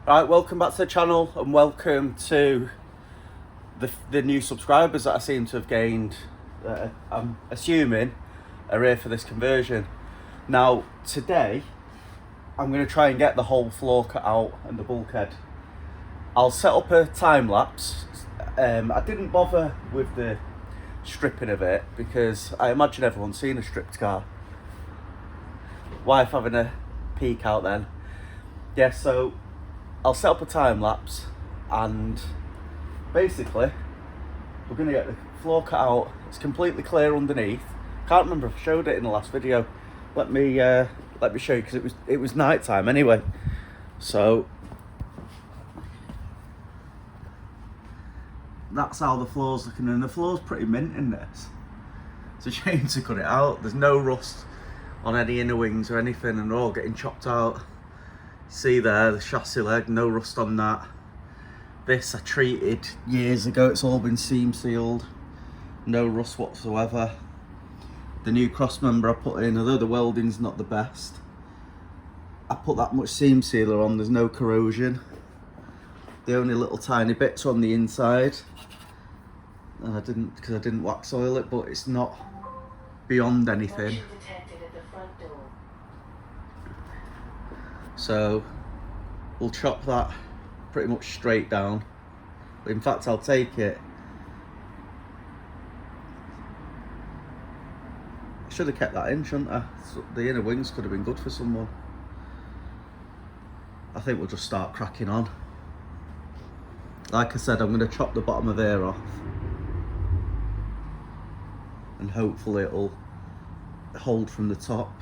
Right, welcome back to the channel and welcome to the new subscribers that I seem to have gained. I'm assuming are here for this conversion. Now today I'm going to try and get the whole floor cut out and the bulkhead. I'll set up a time lapse. I didn't bother with the stripping of it because I imagine everyone's seen a stripped car. Wife having a peek out then. Yeah, so I'll set up a time lapse and basically we're going to get the floor cut out. It's completely clear underneath. Can't remember if I showed it in the last video. Let me show you because it was night time anyway. So that's how the floor's looking, and the floor's pretty mint in this. It's a shame to cut it out. There's no rust on any inner wings or anything, and they're all getting chopped out. See there, the chassis leg, no rust on that. This I treated years ago, it's all been seam sealed, no rust whatsoever. The new cross member I put in, although the welding's not the best, I put that much seam sealer on, there's no corrosion. The only little tiny bits on the inside, and I didn't wax oil it, but it's not beyond anything. So we'll chop that pretty much straight down. In fact, I'll take it. I should have kept that in, shouldn't I? The inner wings could have been good for someone. I think we'll just start cracking on. Like I said, I'm going to chop the bottom of there off, and hopefully it'll hold from the top.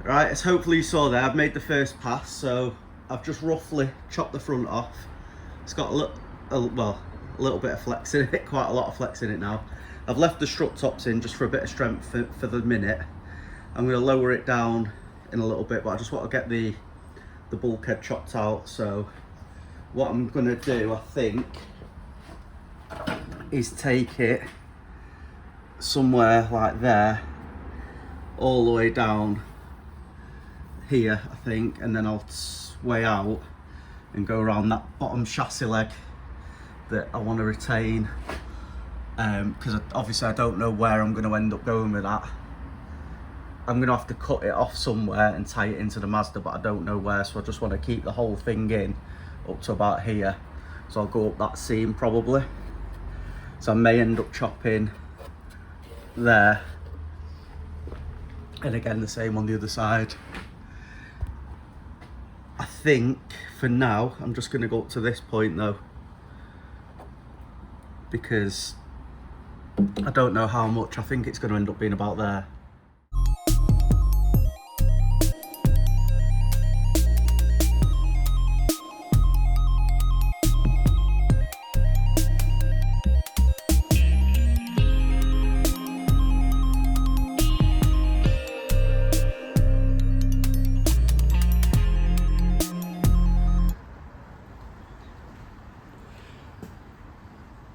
Right, as hopefully you saw there, I've made the first pass, so I've just roughly chopped the front off. It's got a little bit of flex in it, quite a lot of flex in it now. I've left the strut tops in just for a bit of strength for the minute. I'm going to lower it down in a little bit, but I just want to get the bulkhead chopped out. So what I'm going to do, I think, is take it somewhere like there, all the way down here, I think, and then I'll sway out and go around that bottom chassis leg that I want to retain, because obviously I don't know where I'm going to end up going with that. I'm going to have to cut it off somewhere and tie it into the Mazda, but I don't know where, so I just want to keep the whole thing in up to about here. So I'll go up that seam probably, so I may end up chopping there, and again the same on the other side. I think for now I'm just going to go up to this point though, because I don't know how much. I think it's going to end up being about there.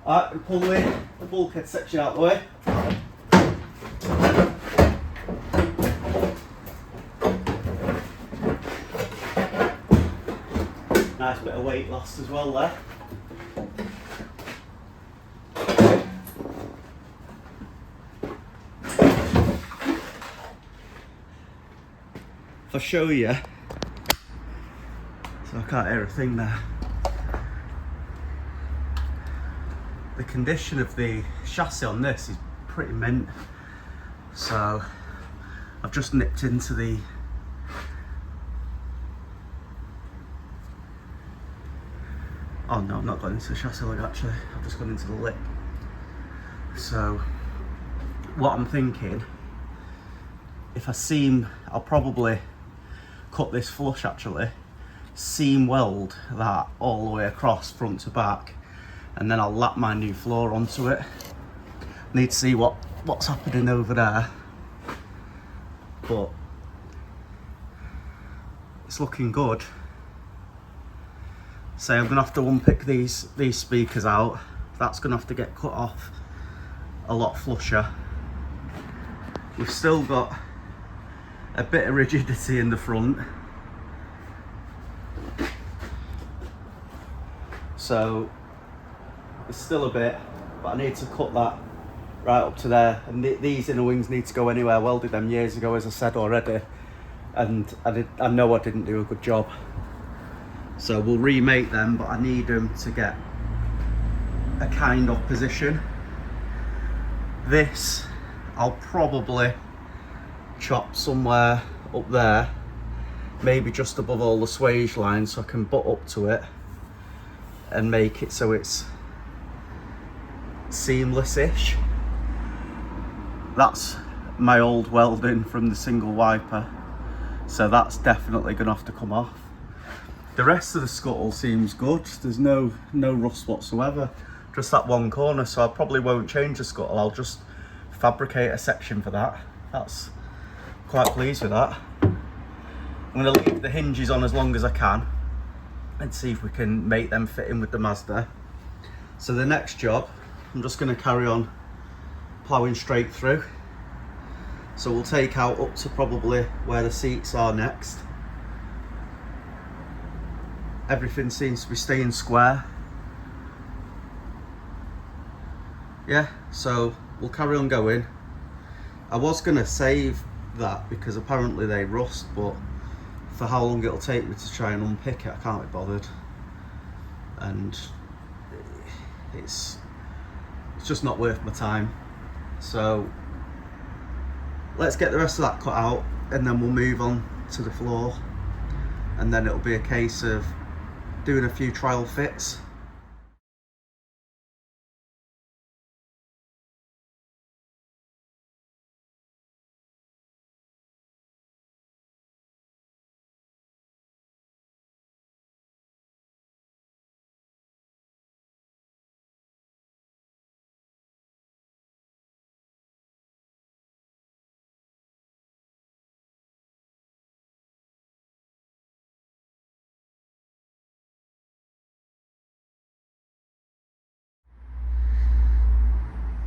Alright, we'll pull the bulkhead section out of the way. Nice bit of weight lost as well there. If I show you, so I can't hear a thing there. The condition of the chassis on this is pretty mint, so I've just nipped into the oh no, I'm not going into the chassis leg actually, I've just gone into the lip. So what I'm thinking, if I seam, I'll probably cut this flush actually seam weld that all the way across front to back, and then I'll lap my new floor onto it. Need to see what's happening over there, but it's looking good. So I'm gonna have to unpick these speakers out. That's gonna have to get cut off a lot flusher. We've still got a bit of rigidity in the front, so there's still a bit, but I need to cut that right up to there. And these inner wings need to go anywhere. I welded them years ago, as I said already, and I know I didn't do a good job. So we'll remake them, but I need them to get a kind of position. This, I'll probably chop somewhere up there, maybe just above all the swage lines, so I can butt up to it and make it so it's seamless-ish. That's my old welding from the single wiper, so that's definitely gonna have to come off. The rest of the scuttle seems good. There's no rust whatsoever, just that one corner, so I probably won't change the scuttle. I'll just fabricate a section for that. That's quite pleased with that. I'm going to leave the hinges on as long as I can and see if we can make them fit in with the Mazda. So the next job, I'm just going to carry on ploughing straight through. So we'll take out up to probably where the seats are next. Everything seems to be staying square. Yeah, so we'll carry on going. I was going to save that because apparently they rust, but for how long it'll take me to try and unpick it, I can't be bothered. And it's just not worth my time. So let's get the rest of that cut out, and then we'll move on to the floor, and then it'll be a case of doing a few trial fits.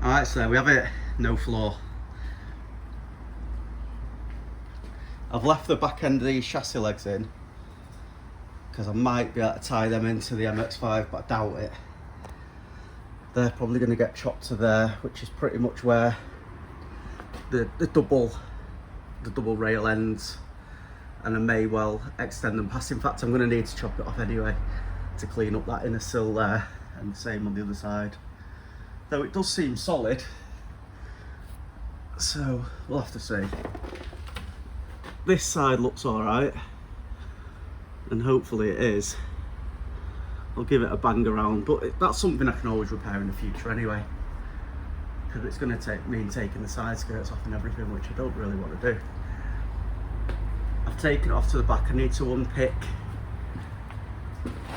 Alright, so there we have it, no floor. I've left the back end of these chassis legs in because I might be able to tie them into the MX-5, but I doubt it. They're probably going to get chopped to there, which is pretty much where the double rail ends, and I may well extend them past. In fact, I'm going to need to chop it off anyway to clean up that inner sill there, and the same on the other side. Though it does seem solid, so we'll have to see. This side looks alright, and hopefully it is. I'll give it a bang around, but that's something I can always repair in the future anyway, because it's going to mean taking the side skirts off and everything, which I don't really want to do. I've taken it off to the back. I need to unpick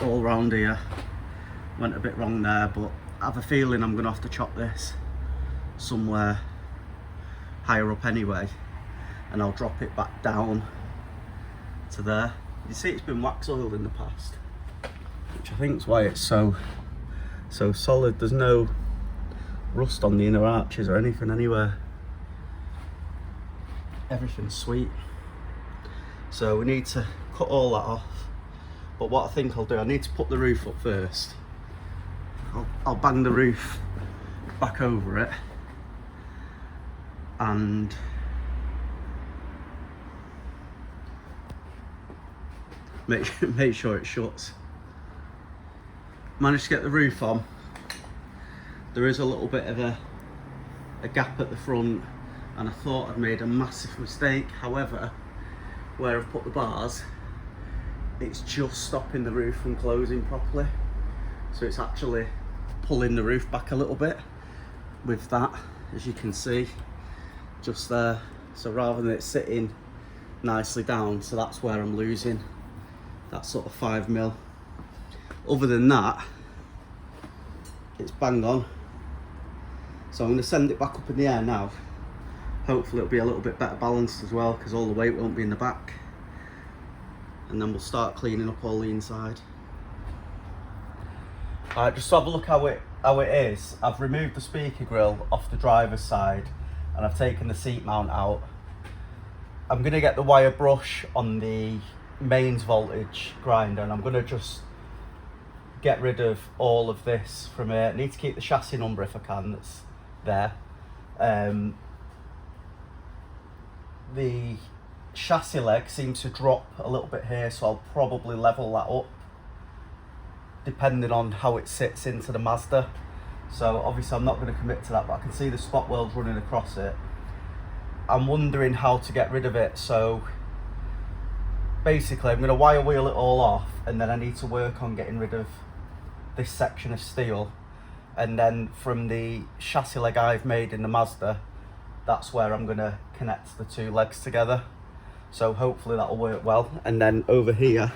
all round here. Went a bit wrong there, but I have a feeling I'm going to have to chop this somewhere higher up anyway, and I'll drop it back down to there. You see, it's been wax oiled in the past, which I think is why it's so solid. There's no rust on the inner arches or anything anywhere. Everything's sweet. So we need to cut all that off, but what I think I'll do, I need to put the roof up first. I'll bang the roof back over it and make sure it shuts. Managed to get the roof on. There is a little bit of a gap at the front, and I thought I'd made a massive mistake. However, where I've put the bars, it's just stopping the roof from closing properly. So it's actually pulling the roof back a little bit with that, as you can see, just there. So rather than it sitting nicely down, so that's where I'm losing That's sort of 5mm. Other than that, it's bang on. So I'm going to send it back up in the air now. Hopefully it'll be a little bit better balanced as well, because all the weight won't be in the back. And then we'll start cleaning up all the inside. Alright, just to have a look how it is. I've removed the speaker grill off the driver's side and I've taken the seat mount out. I'm going to get the wire brush on the mains voltage grinder and I'm going to just get rid of all of this from here. I need to keep the chassis number if I can, that's there. The chassis leg seems to drop a little bit here, so I'll probably level that up depending on how it sits into the Mazda. So obviously I'm not going to commit to that, but I can see the spot welds running across it. I'm wondering how to get rid of it, so basically I'm going to wire wheel it all off, and then I need to work on getting rid of this section of steel, and then from the chassis leg I've made in the Mazda, that's where I'm going to connect the two legs together. So hopefully that'll work well. And then over here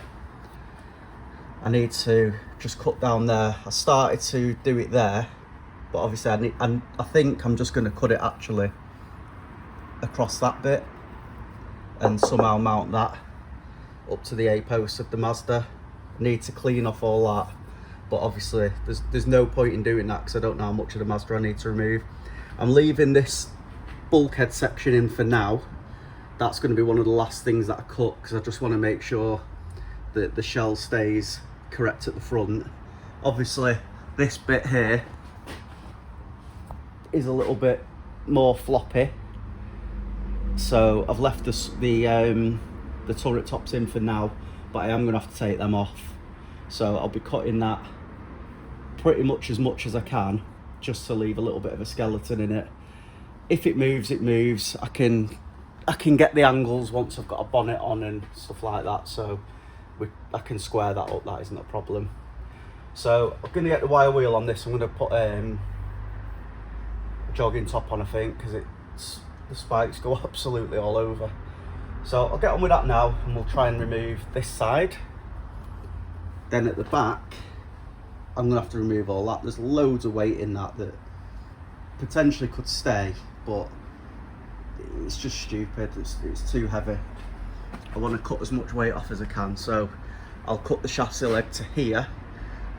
I need to just cut down there. I started to do it there, but obviously I think I'm just going to cut it actually across that bit and somehow mount that up to the A-post of the Mazda. I need to clean off all that, but obviously there's no point in doing that because I don't know how much of the Mazda I need to remove. I'm leaving this bulkhead section in for now. That's going to be one of the last things that I cut because I just want to make sure that the shell stays correct at the front. Obviously this bit here is a little bit more floppy, so I've left the turret tops in for now, but I am going to have to take them off. So I'll be cutting that pretty much as I can, just to leave a little bit of a skeleton in it. If it moves, it moves. I can get the angles once I've got a bonnet on and stuff like that, so I can square that up, that isn't a problem. So I'm going to get the wire wheel on this. I'm going to put a jogging top on, I think, because the spikes go absolutely all over. So I'll get on with that now and we'll try and remove this side. Then at the back, I'm going to have to remove all that. There's loads of weight in that potentially could stay, but it's just stupid. It's too heavy. I want to cut as much weight off as I can, so I'll cut the chassis leg to here,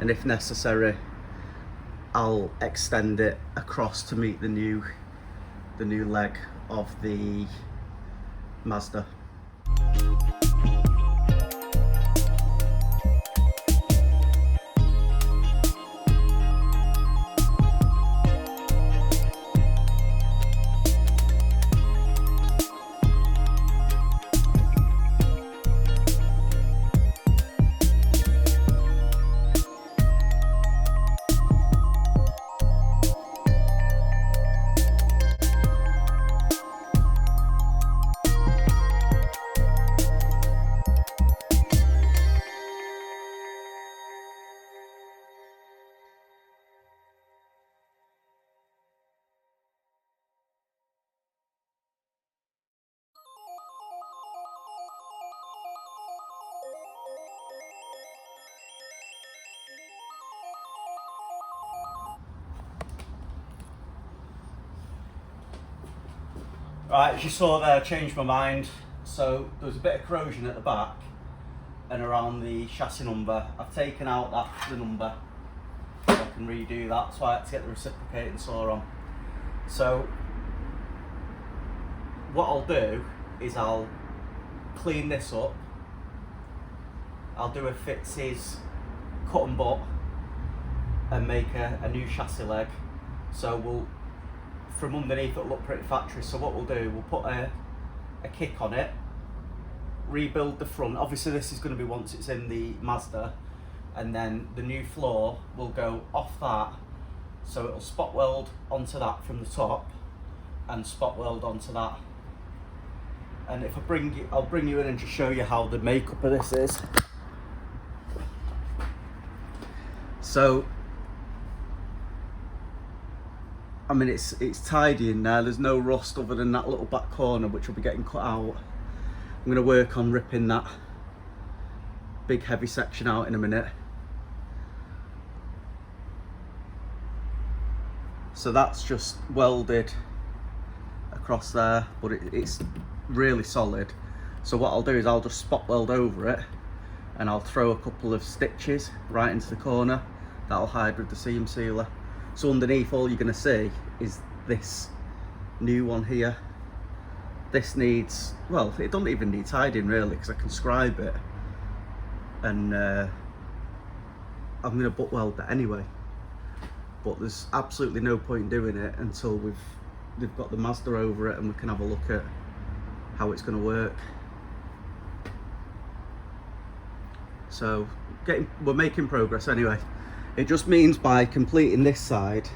and if necessary I'll extend it across to meet the new leg of the Mazda. Right, as you saw there, I changed my mind. So there was a bit of corrosion at the back and around the chassis number. I've taken out the number so I can redo that. That's why I had to get the reciprocating saw on. So what I'll do is I'll clean this up. I'll do a Fitz's cut and butt and make a new chassis leg. So from underneath it'll look pretty factory. So what we'll do, we'll put a kick on it, rebuild the front. Obviously this is going to be once it's in the Mazda, and then the new floor will go off that, so it'll spot weld onto that from the top and spot weld onto that. And if I'll bring you in and just show you how the makeup of this is. So I mean, it's tidy in there. There's no rust other than that little back corner, which will be getting cut out. I'm going to work on ripping that big heavy section out in a minute. So that's just welded across there, but it's really solid. So what I'll do is I'll just spot weld over it, and I'll throw a couple of stitches right into the corner. That'll hide with the seam sealer. So underneath, all you're going to see is this new one here. This needs, well, it doesn't even need tidying really, because I can scribe it, and I'm going to butt weld that anyway. But there's absolutely no point doing it until they've got the Mazda over it, and we can have a look at how it's going to work. So we're making progress anyway. It just means by completing this side,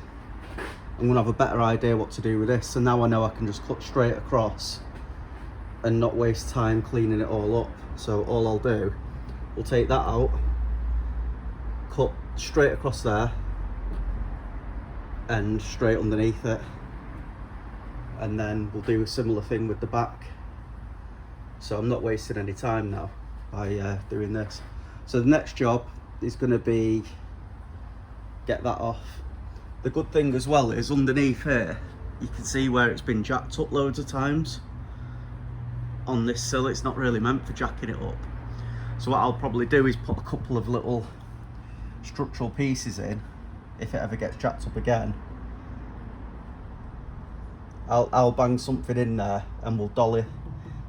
I'm gonna have a better idea what to do with this. So now I know I can just cut straight across and not waste time cleaning it all up. So all I'll do, we'll take that out, cut straight across there and straight underneath it, and then we'll do a similar thing with the back. So I'm not wasting any time now by doing this. So the next job is going to be get that off. The good thing as well is underneath here you can see where it's been jacked up loads of times. On this sill it's not really meant for jacking it up. So what I'll probably do is put a couple of little structural pieces in if it ever gets jacked up again. I'll bang something in there and we'll dolly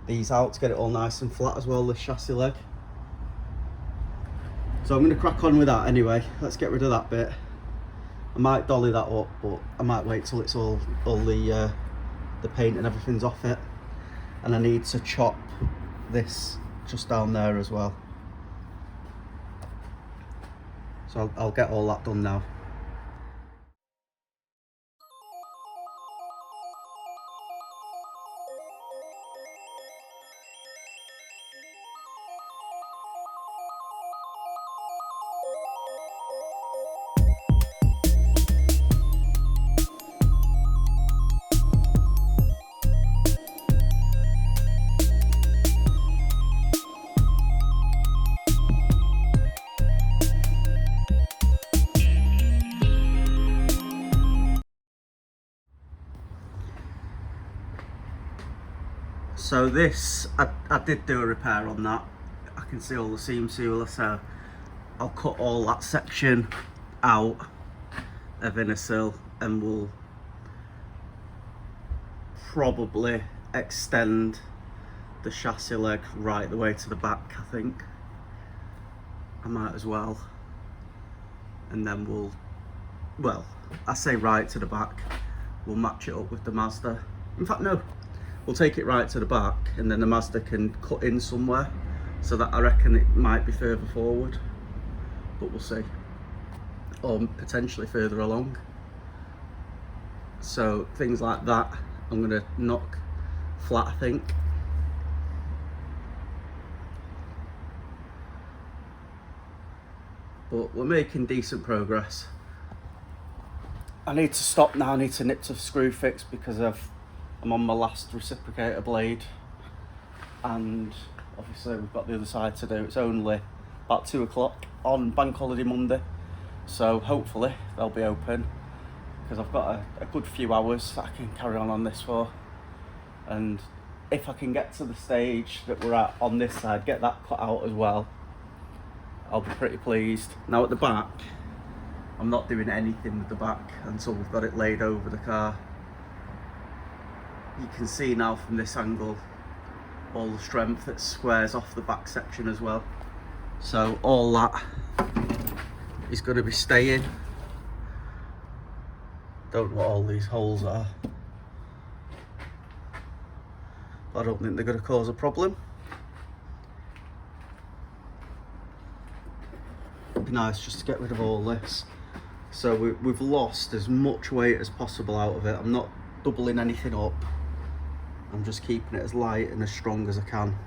these out to get it all nice and flat as well, the chassis leg. So I'm going to crack on with that anyway. Let's get rid of that bit. I might dolly that up, but I might wait till it's all the paint and everything's off it. And I need to chop this just down there as well. So I'll get all that done now. So this, I did do a repair on that. I can see all the seam sealer, so I'll cut all that section out of inner sill, and we'll probably extend the chassis leg right the way to the back. I think I might as well, and then well, I say right to the back, we'll match it up with the Mazda. In fact, no, we'll take it right to the back, and then the Mazda can cut in somewhere, so that I reckon it might be further forward, but we'll see, or potentially further along. So things like that I'm going to knock flat, I think. But we're making decent progress. I need to stop now. I need to nip to screw fix because I'm on my last reciprocator blade, and obviously we've got the other side to do. It's only about 2 o'clock on Bank Holiday Monday, so hopefully they'll be open, because I've got a good few hours that I can carry on this for. And if I can get to the stage that we're at on this side, get that cut out as well, I'll be pretty pleased. Now at the back, I'm not doing anything with the back until we've got it laid over the car. You can see now from this angle all the strength that squares off the back section as well. So all that is going to be staying. Don't know what all these holes are, but I don't think they're going to cause a problem. It'd be nice just to get rid of all this. So we've lost as much weight as possible out of it. I'm not doubling anything up. I'm just keeping it as light and as strong as I can.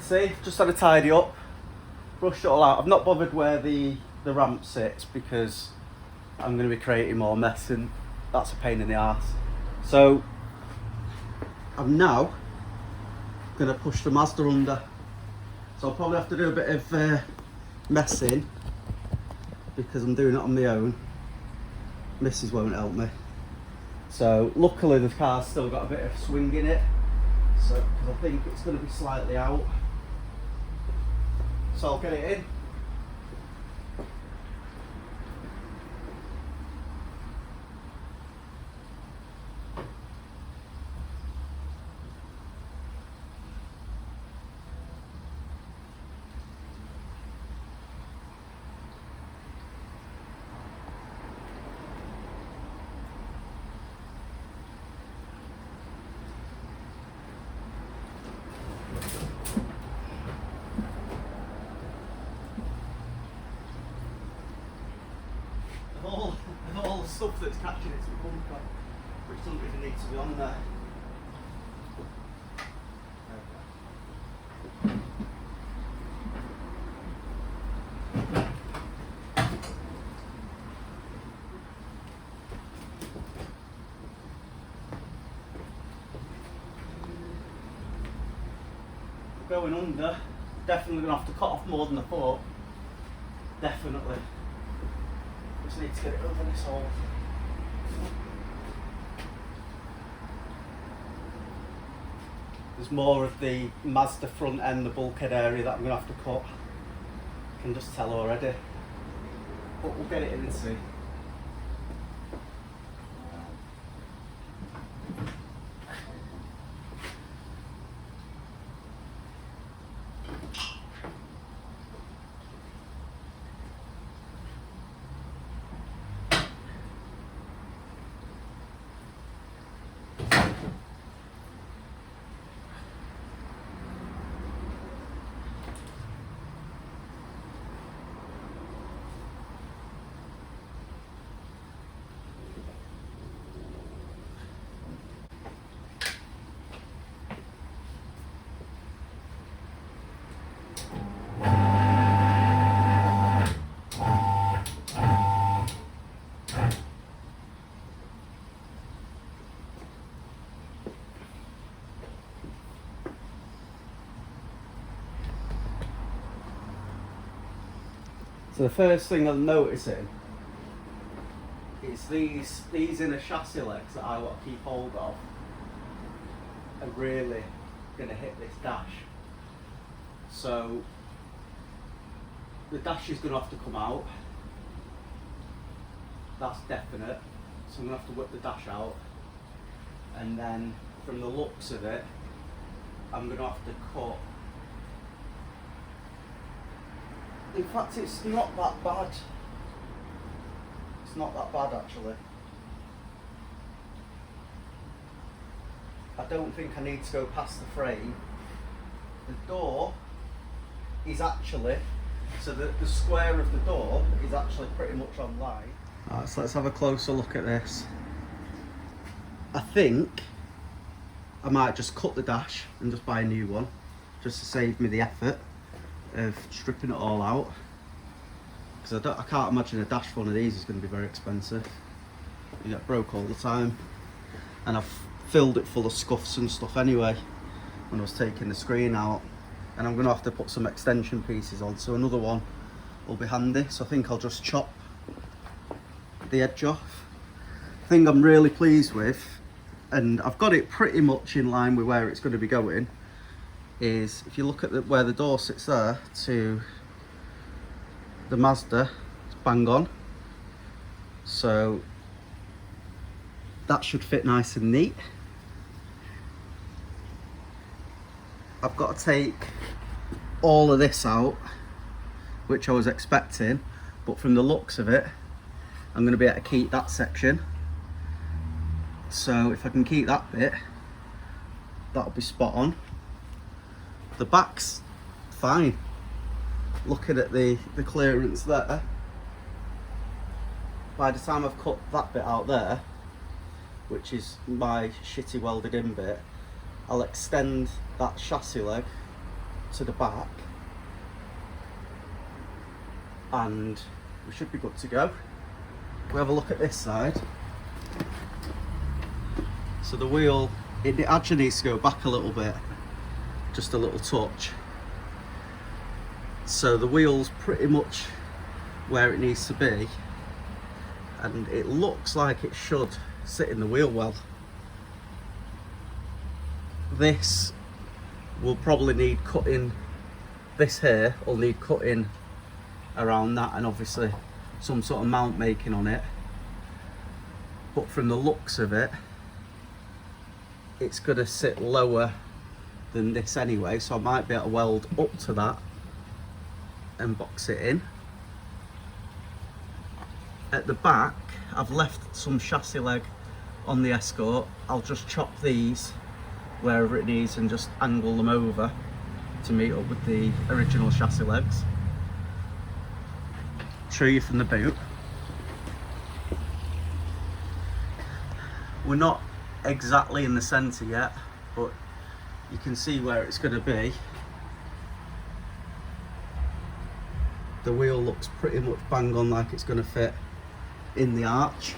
see, just had a tidy up, brushed it all out. I've not bothered where the ramp sits because I'm going to be creating more mess and that's a pain in the arse. So I'm now going to push the Mazda under. So I'll probably have to do a bit of messing because I'm doing it on my own. Mrs. won't help me. So luckily the car's still got a bit of swing in it. So because I think it's going to be slightly out. So I'll get it in. All the stuff that's catching it to the bumper, which doesn't really need to be on there. Going under, definitely going to have to cut off more than I thought. Definitely. Just need to get it over this hole. There's more of the Mazda front end, the bulkhead area that I'm going to have to cut. I can just tell already. But we'll get it in and see. So the first thing I'm noticing is these inner chassis legs that I want to keep hold of are really going to hit this dash. So the dash is going to have to come out. That's definite. So I'm going to have to whip the dash out. And then from the looks of it, I'm going to have to cut. In fact, it's not that bad. It's not that bad actually. I don't think I need to go past the frame. The door is actually, so the square of the door is actually pretty much on line. Alright, so let's have a closer look at this. I think I might just cut the dash and just buy a new one, just to save me the effort of stripping it all out, because I can't imagine a dash for one of these is going to be very expensive. You get broke all the time, and I've filled it full of scuffs and stuff anyway when I was taking the screen out, and I'm going to have to put some extension pieces on, so another one will be handy. So I think I'll just chop the edge off. The thing I'm really pleased with, and I've got it pretty much in line with where it's going to be going, is if you look at where the door sits there to the Mazda, it's bang on. So that should fit nice and neat. I've got to take all of this out, which I was expecting, but from the looks of it, I'm going to be able to keep that section. So if I can keep that bit, that'll be spot on. The back's fine. Looking at the clearance there, by the time I've cut that bit out there, which is my shitty welded in bit, I'll extend that chassis leg to the back and we should be good to go. We have a look at this side. So the wheel, it actually needs to go back a little bit, just a little touch. So the wheel's pretty much where it needs to be, and it looks like it should sit in the wheel well. This will probably need cutting, this here will need cutting around that, and obviously some sort of mount making on it, but from the looks of it, it's going to sit lower than this anyway, so I might be able to weld up to that and box it in. At the back, I've left some chassis leg on the Escort. I'll just chop these wherever it needs and just angle them over to meet up with the original chassis legs. Show you from the boot. We're not exactly in the centre yet, but you can see where it's going to be. The wheel looks pretty much bang on, like it's going to fit in the arch.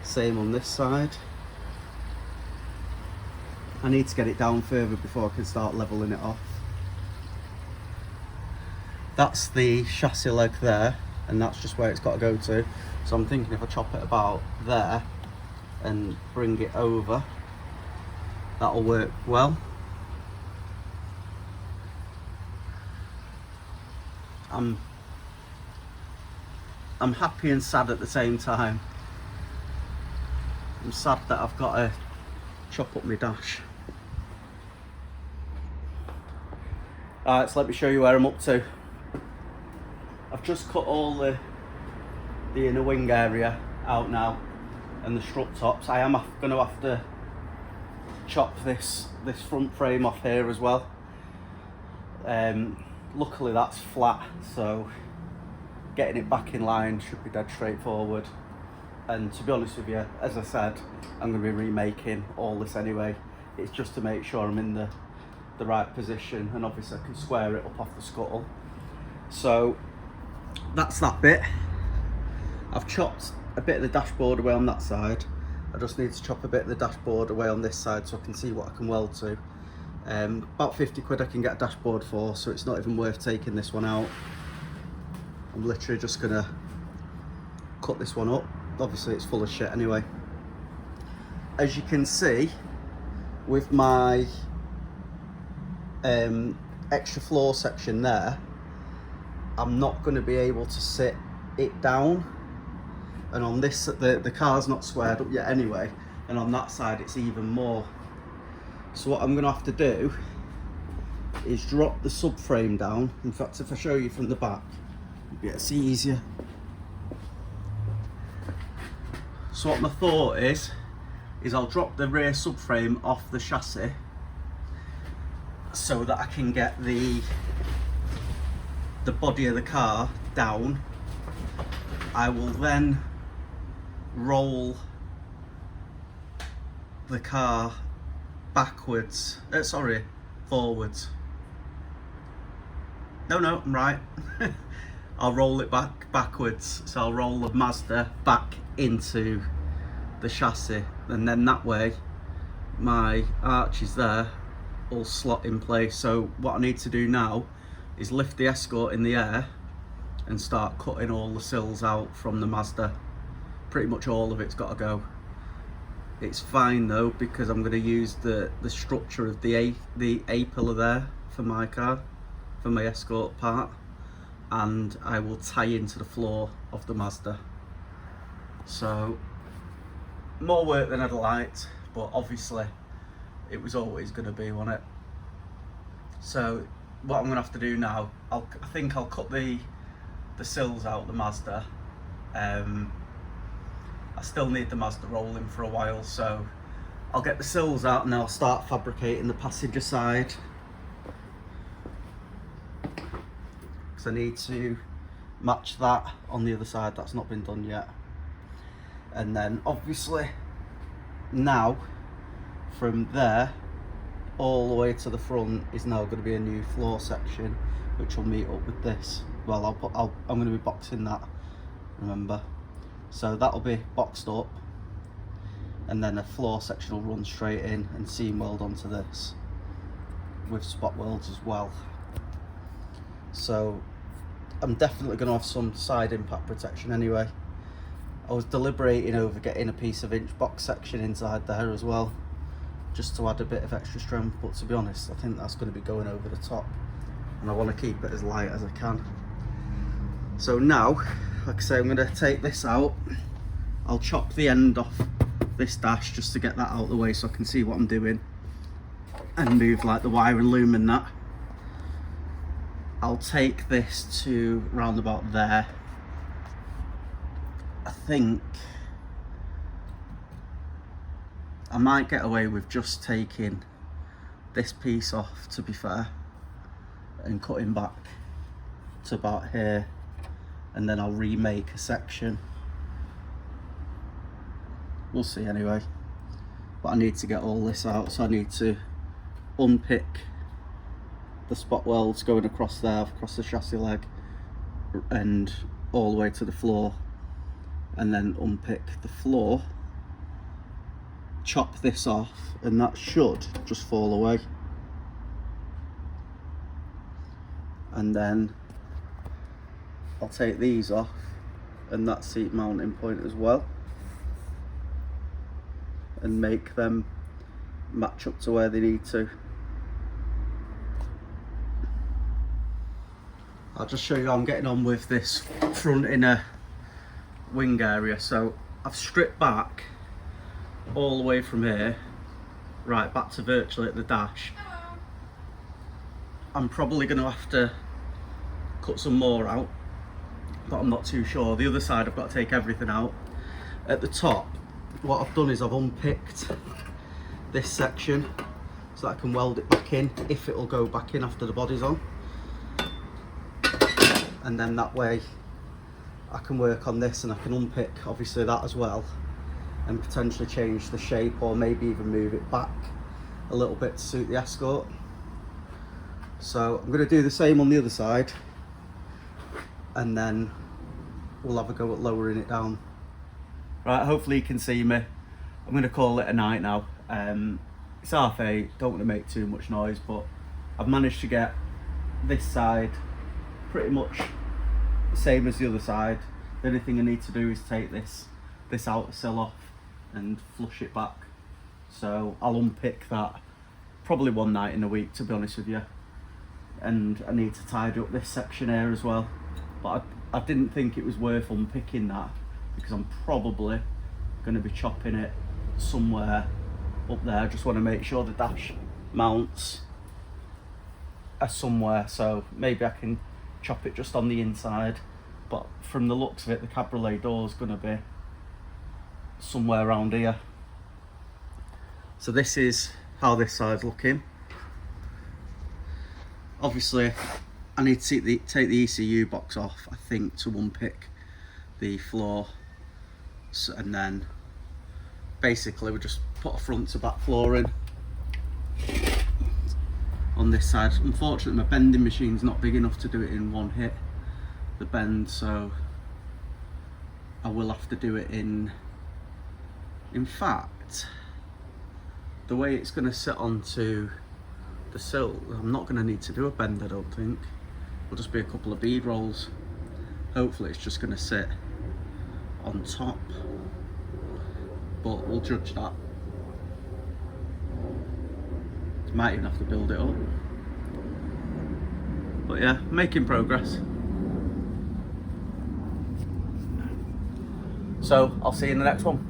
Same on this side. I need to get it down further before I can start levelling it off. That's the chassis leg there, and that's just where it's got to go to. So I'm thinking if I chop it about there and bring it over, that'll work well. I'm happy and sad at the same time. I'm sad that I've got to chop up my dash. Alright, so let me show you where I'm up to. I've just cut all the inner wing area out now and the strut tops. I am going to have to chop this front frame off here as well. Luckily that's flat, so getting it back in line should be dead straightforward. And to be honest with you, as I said, I'm going to be remaking all this anyway. It's just to make sure I'm in the right position, and obviously I can square it up off the scuttle. So that's that bit. I've chopped a bit of the dashboard away on that side. I just need to chop a bit of the dashboard away on this side so I can see what I can weld to. About 50 quid I can get a dashboard for, so it's not even worth taking this one out. I'm literally just gonna cut this one up. Obviously it's full of shit anyway. As you can see, with my extra floor section there, I'm not going to be able to sit it down, and on this the car's not squared up yet anyway, and on that side it's even more. So what I'm going to have to do is drop the subframe down. In fact, if I show you from the back, you'll be able to see easier. So what my thought is I'll drop the rear subframe off the chassis so that I can get the body of the car down. I will then roll the car backwards, forwards. No, I'm right. I'll roll it backwards. So I'll roll the Mazda back into the chassis, and then that way my arches there all slot in place. So what I need to do now is lift the Escort in the air and start cutting all the sills out from the Mazda. Pretty much all of it's got to go. It's fine though, because I'm going to use the structure of the A pillar there for my car, for my Escort part, and I will tie into the floor of the Mazda. So more work than I'd liked, but obviously it was always going to be, wasn't it? So what I'm going to have to do now, I think I'll cut the sills out the Mazda. I still need the Mazda rolling for a while, so I'll get the sills out and I'll start fabricating the passenger side, because I need to match that on the other side. That's not been done yet. And then obviously now from there all the way to the front is now going to be a new floor section, which will meet up with this. Well, I'm going to be boxing that, remember. So that'll be boxed up, and then a floor section will run straight in and seam weld onto this with spot welds as well. So I'm definitely going to have some side impact protection anyway. I was deliberating over getting a piece of inch box section inside there as well, just to add a bit of extra strength, but to be honest, I think that's going to be going over the top, and I want to keep it as light as I can. So now, like I say, I'm going to take this out. I'll chop the end off this dash just to get that out of the way so I can see what I'm doing, and move like the wire and loom and that. I'll take this to round about there. I think I might get away with just taking this piece off, to be fair, and cutting back to about here, and then I'll remake a section. We'll see anyway, but I need to get all this out, so I need to unpick the spot welds going across there, across the chassis leg and all the way to the floor, and then unpick the floor, chop this off, and that should just fall away. And then I'll take these off, and that seat mounting point as well, and make them match up to where they need to. I'll just show you how I'm getting on with this front inner wing area. So I've stripped back all the way from here right back to virtually at the dash. I'm probably going to have to cut some more out, but I'm not too sure. The other side I've got to take everything out. At the top, what I've done is I've unpicked this section so that I can weld it back in, if it'll go back in after the body's on. And then that way I can work on this, and I can unpick obviously that as well, and potentially change the shape, or maybe even move it back a little bit to suit the Escort. So I'm going to do the same on the other side, and then we'll have a go at lowering it down. Right, hopefully you can see me. I'm going to call it a night now. It's 8:30, don't want to make too much noise, but I've managed to get this side pretty much the same as the other side. The only thing I need to do is take this outer sill off and flush it back. So I'll unpick that probably one night in a week, to be honest with you. And I need to tidy up this section here as well. But I didn't think it was worth unpicking that, because I'm probably going to be chopping it somewhere up there. I just want to make sure the dash mounts are somewhere, so maybe I can chop it just on the inside, but from the looks of it, the cabriolet door is going to be somewhere around here. So this is how this side's looking. Obviously I need to take the ECU box off, I think, to unpick the floor. So, and then basically we just put a front to back floor in on this side. Unfortunately my bending machine's not big enough to do it in one hit, the bend, so I will have to do it in fact, the way it's going to sit onto the sill, I'm not going to need to do a bend, I don't think. It'll just be a couple of bead rolls. Hopefully it's just going to sit on top, but we'll judge that. Might even have to build it up, but yeah, making progress. So I'll see you in the next one.